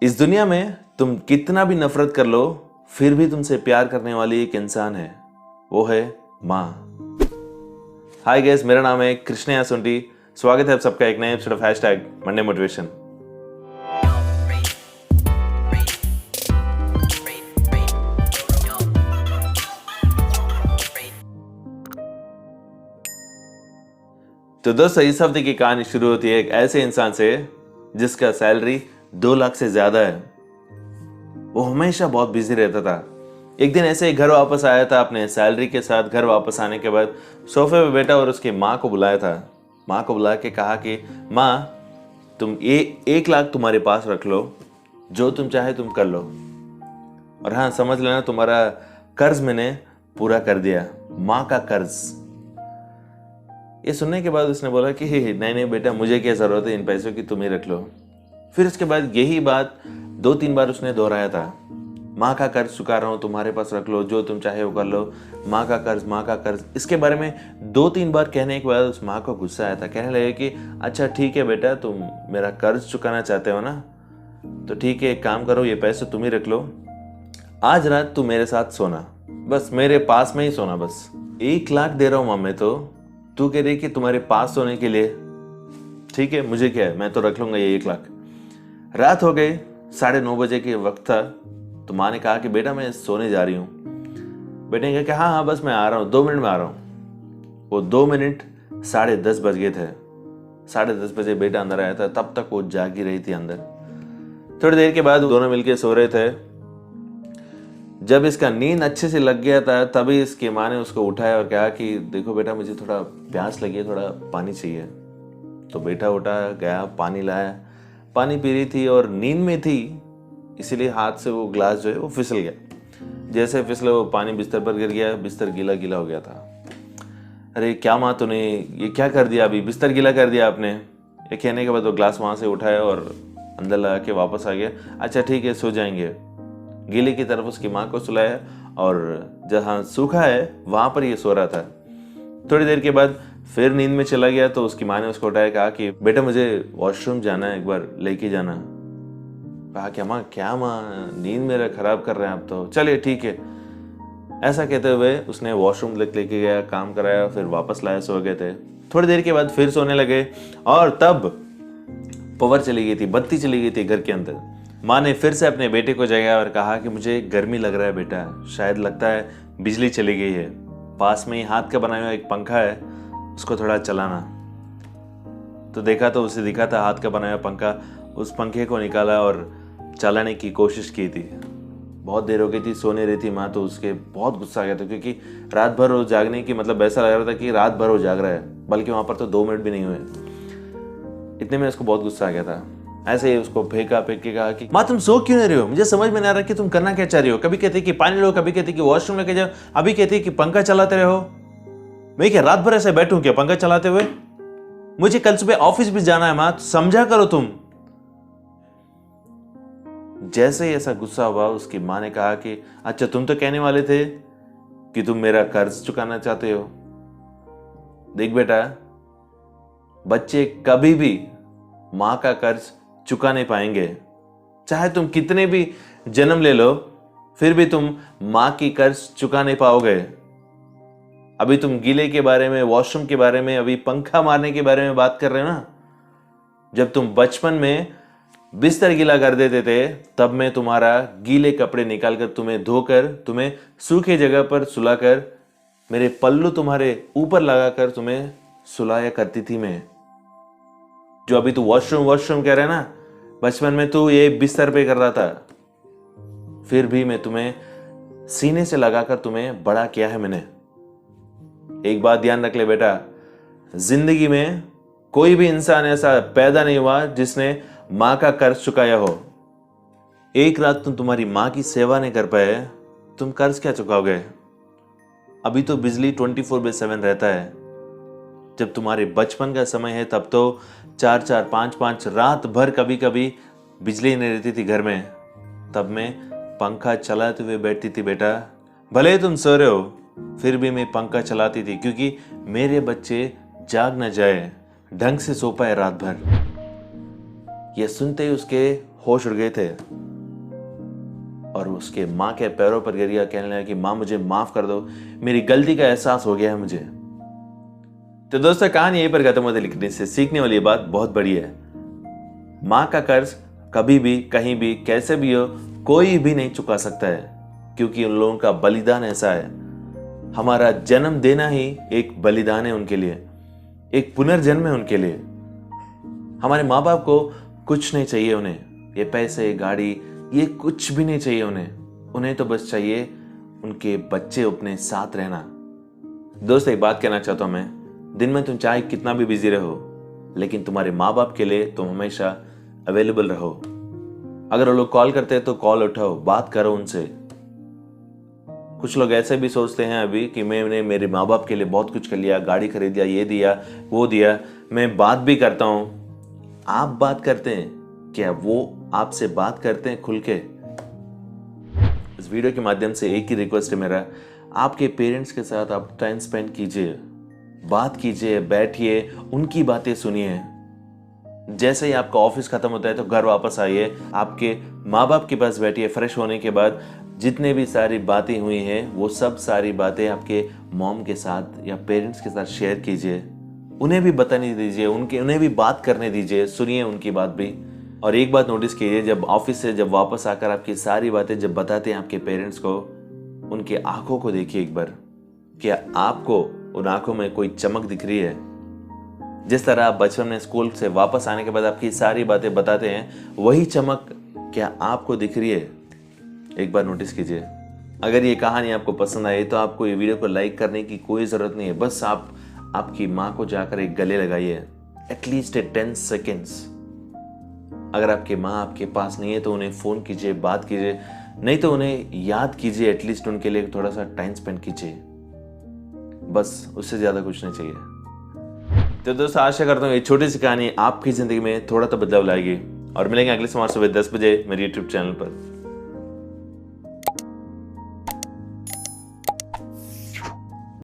इस दुनिया में तुम कितना भी नफरत कर लो फिर भी तुमसे प्यार करने वाली एक इंसान है, वो है माँ। हाय गाइस, मेरा नाम है कृष्णया सुंटी। स्वागत है आप सबका एक नए episode of hashtag Monday motivation. तो दोस्तों, इस हफ्ते की कहानी शुरू होती है एक ऐसे इंसान से जिसका सैलरी 2 लाख से ज्यादा है। वो हमेशा बहुत बिजी रहता था। एक दिन ऐसे ही घर वापस आया था अपने सैलरी के साथ। घर वापस आने के बाद सोफे पे बैठा और उसकी माँ को बुलाया था। माँ को बुला के कहा कि माँ, तुम 1 लाख तुम्हारे पास रख लो, जो तुम चाहे तुम कर लो, और हाँ समझ लेना तुम्हारा कर्ज मैंने पूरा कर दिया, माँ का कर्ज। ये सुनने के बाद उसने बोला कि नहीं नहीं बेटा, मुझे क्या जरूरत है इन पैसों की, तुम ही रख लो। फिर उसके बाद यही बात 2-3 बार उसने दोहराया था। माँ का कर्ज चुका रहा हूँ, तुम्हारे पास रख लो, जो तुम चाहे वो कर लो, माँ का कर्ज, माँ का कर्ज। इसके बारे में 2-3 बार कहने के बाद उस माँ को गुस्सा आया था। कहने लगे कि अच्छा ठीक है बेटा, तुम मेरा कर्ज चुकाना चाहते हो ना, तो ठीक है, एक काम करो, ये पैसे तुम ही रख लो। आज रात तू मेरे साथ सोना, बस मेरे पास में ही सोना। बस 1 लाख दे रहा हूँ माँ मैं, तो तू कह रही कि तुम्हारे पास सोने के लिए, ठीक है, मुझे क्या है, मैं तो रख लूंगा ये 1 लाख। रात हो गई, 9:30 बजे के वक्त था। तो माँ ने कहा कि बेटा मैं सोने जा रही हूँ। बेटे ने कहा कि हाँ हाँ बस मैं आ रहा हूँ, 2 मिनट में आ रहा हूँ। वो 2 मिनट 10:30 बज गए थे। 10:30 बजे बेटा अंदर आया था, तब तक वो जागी रही थी अंदर। थोड़ी देर के बाद दोनों मिलके सो रहे थे। जब इसका नींद अच्छे से लग गया था तभी इसकी माँ ने उसको उठाया और कहा कि देखो बेटा, मुझे थोड़ा प्यास लगी है, थोड़ा पानी चाहिए। तो बेटा उठा गया, पानी लाया, पानी पी रही थी और नींद में थी, इसीलिए हाथ से वो ग्लास जो है वो फिसल गया। जैसे फिसला वो पानी बिस्तर पर गिर गया, बिस्तर गीला गीला हो गया था। अरे क्या माँ, तूने ये क्या कर दिया, अभी बिस्तर गीला कर दिया आपने। ये कहने के बाद वो ग्लास वहाँ से उठाया और अंदर लगा के वापस आ गया। अच्छा ठीक है, सो जाएंगे। गीले की तरफ उसकी माँ को सुलाया और जहाँ सूखा है वहां पर ये सो रहा था। थोड़ी देर के बाद फिर नींद में चला गया। तो उसकी माँ ने उसको उठाया, कहा कि बेटा मुझे वॉशरूम जाना है, एक बार लेके जाना। कहा क्या माँ, नींद मेरा खराब कर रहे हैं आप तो, चलिए ठीक है। ऐसा कहते हुए उसने वॉशरूम लेके गया, काम कराया, फिर वापस लाया, सो गए थे। थोड़ी देर के बाद फिर सोने लगे और तब पावर चली गई थी, बत्ती चली गई थी घर के अंदर। माँ ने फिर से अपने बेटे को जगाया और कहा कि मुझे गर्मी लग रहा है बेटा, शायद लगता है बिजली चली गई है। पास में ही हाथ का बनाया हुआ एक पंखा है, उसको थोड़ा चलाना। तो देखा तो उसे दिखा था हाथ का बनाया हुआ पंखा। उस पंखे को निकाला और चलाने की कोशिश की थी। बहुत देर हो गई थी, सो नहीं रही थी माँ। तो उसके बहुत गुस्सा आ गया था, क्योंकि रात भर वो जागने की, मतलब ऐसा लग रहा था कि रात भर वो जाग रहा है, बल्कि वहां पर तो 2 मिनट भी नहीं हुए। इतने में उसको बहुत गुस्सा आ गया था। ऐसे ही उसको फेंक के कहा कि माँ तुम सो क्यों नहीं रही हो, मुझे समझ में नहीं आ रहा कि तुम करना क्या चाह रही हो। कभी कहते कि पानी लो, कभी कहते कि वॉशरूम लेके जाओ, अभी कहते कि पंखा चलाते रहो। मैं क्या रात भर ऐसे बैठूं क्या पंखा चलाते हुए? मुझे कल सुबह ऑफिस भी जाना है माँ, समझा करो तुम। जैसे ही ऐसा गुस्सा हुआ, उसकी माँ ने कहा कि अच्छा तुम तो कहने वाले थे कि तुम मेरा कर्ज चुकाना चाहते हो। देख बेटा, बच्चे कभी भी माँ का कर्ज चुका नहीं पाएंगे। चाहे तुम कितने भी जन्म ले लो, फिर भी तुम माँ की कर्ज चुका नहीं पाओगे। अभी तुम गीले के बारे में, वॉशरूम के बारे में, अभी पंखा मारने के बारे में बात कर रहे हो ना। जब तुम बचपन में बिस्तर गीला कर देते थे, तब मैं तुम्हारा गीले कपड़े निकालकर तुम्हें धोकर, तुम्हें सूखे जगह पर सुलाकर, मेरे पल्लू तुम्हारे ऊपर लगाकर तुम्हें सुलाया करती थी मैं। जो अभी तू वॉशरूम कह रहा है ना, बचपन में तू ये बिस्तर पे कर रहा था, फिर भी मैं तुम्हें सीने से लगाकर तुम्हें बड़ा किया है मैंने। एक बात ध्यान रख ले बेटा, जिंदगी में कोई भी इंसान ऐसा पैदा नहीं हुआ जिसने माँ का कर्ज चुकाया हो। एक रात तुम तुम्हारी माँ की सेवा नहीं कर पाए, तुम कर्ज क्या चुकाओगे? अभी तो बिजली 24/7 रहता है। जब तुम्हारे बचपन का समय है तब तो 4-4, 5-5 रात भर कभी कभी बिजली नहीं रहती थी घर में। तब मैं पंखा चलाते हुए बैठती थी बेटा। भले ही तुम सो रहे हो, फिर भी मैं पंखा चलाती थी, क्योंकि मेरे बच्चे जाग न जाए, ढंग से सो पाए रात भर। यह सुनते ही उसके होश उड़ गए थे और उसके माँ के पैरों पर गिर गया, कहने लगा कि माँ मुझे माफ कर दो, मेरी गलती का एहसास हो गया है मुझे। तो दोस्तों कहानी यहीं पर खत्म होती, लिखने से सीखने वाली बात बहुत बड़ी है। माँ का कर्ज कभी भी कहीं भी कैसे भी हो कोई भी नहीं चुका सकता है, क्योंकि उन लोगों का बलिदान ऐसा है। हमारा जन्म देना ही एक बलिदान है उनके लिए, एक पुनर्जन्म है उनके लिए। हमारे माँ बाप को कुछ नहीं चाहिए, उन्हें ये पैसे गाड़ी ये कुछ भी नहीं चाहिए उन्हें तो बस चाहिए उनके बच्चे अपने साथ रहना। दोस्त एक बात कहना चाहता हूं मैं, दिन में तुम चाहे कितना भी बिजी रहो, लेकिन तुम्हारे माँ बाप के लिए तुम हमेशा अवेलेबल रहो। अगर वो लोग कॉल करते हैं तो कॉल उठाओ, बात करो उनसे। कुछ लोग ऐसे भी सोचते हैं अभी कि मैंने मेरे माँ बाप के लिए बहुत कुछ कर लिया, गाड़ी खरीद दिया, ये दिया वो दिया, मैं बात भी करता हूं। आप बात करते हैं क्या? वो आपसे बात करते हैं खुल के? इस वीडियो के माध्यम से एक ही रिक्वेस्ट है मेरा, आपके पेरेंट्स के साथ आप टाइम स्पेंड कीजिए, बात कीजिए, बैठिए, उनकी बातें सुनिए। जैसे ही आपका ऑफिस खत्म होता है तो घर वापस आइए, आपके माँ बाप के पास बैठिए, फ्रेश होने के बाद जितने भी सारी बातें हुई हैं वो सब सारी बातें आपके मॉम के साथ या पेरेंट्स के साथ शेयर कीजिए। उन्हें भी बताने दीजिए, उन्हें भी बात करने दीजिए, सुनिए उनकी बात भी। और एक बात नोटिस कीजिए, जब ऑफिस से जब वापस आकर आपकी सारी बातें जब बताते हैं आपके पेरेंट्स को, उनके आंखों को देखिए एक बार, क्या आपको उन आंखों में कोई चमक दिख रही है? जिस तरह आप बचपन में स्कूल से वापस आने के बाद आपकी सारी बातें बताते हैं, वही चमक क्या आपको दिख रही है? एक बार नोटिस कीजिए। अगर ये कहानी आपको पसंद आई तो आपको ये वीडियो को लाइक करने की कोई ज़रूरत नहीं है, बस आप आपकी माँ को जाकर एक गले लगाइए, एटलीस्ट 10 सेकेंड्स। अगर आपकी माँ आपके पास नहीं है तो उन्हें फ़ोन कीजिए, बात कीजिए, नहीं तो उन्हें याद कीजिए, एटलीस्ट उनके लिए थोड़ा सा टाइम स्पेंड कीजिए, बस उससे ज़्यादा कुछ नहीं चाहिए। तो दोस्तों आशा करता हूँ ये छोटी सी कहानी आपकी ज़िंदगी में थोड़ा तो बदलाव लाएगी, और मिलेंगे अगले सोमवार सुबह 10 बजे मेरे YouTube चैनल पर।